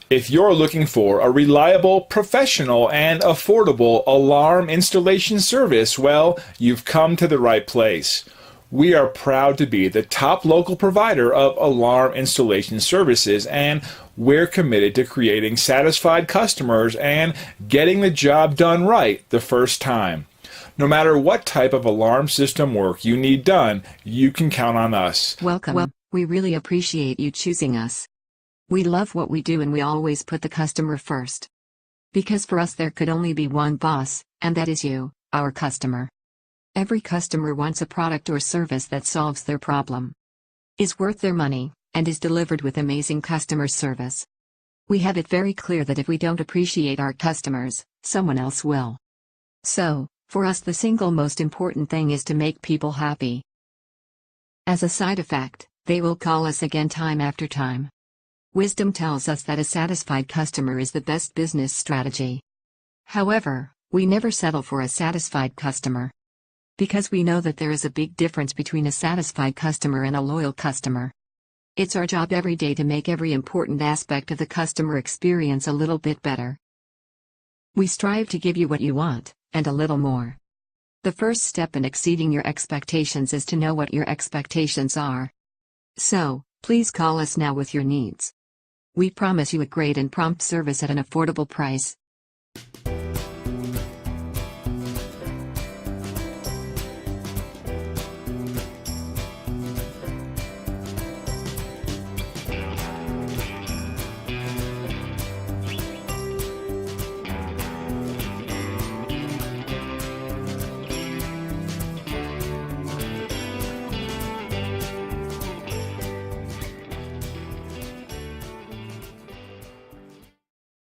If you're looking for a reliable, professional, and affordable alarm installation service, well, you've come to the right place. We are proud to be the top local provider of alarm installation services, and we're committed to creating satisfied customers and getting the job done right the first time. No matter what type of alarm system work you need done, you can count on us. Welcome. We really appreciate you choosing us. We love what we do and we always put the customer first. Because for us there could only be one boss, and that is you, our customer. Every customer wants a product or service that solves their problem, is worth their money, and is delivered with amazing customer service. We have it very clear that if we don't appreciate our customers, someone else will. So, for us the single most important thing is to make people happy. As a side effect, they will call us again time after time. Wisdom tells us that a satisfied customer is the best business strategy. However, we never settle for a satisfied customer. Because we know that there is a big difference between a satisfied customer and a loyal customer. It's our job every day to make every important aspect of the customer experience a little bit better. We strive to give you what you want, and a little more. The first step in exceeding your expectations is to know what your expectations are. So, please call us now with your needs. We promise you a great and prompt service at an affordable price.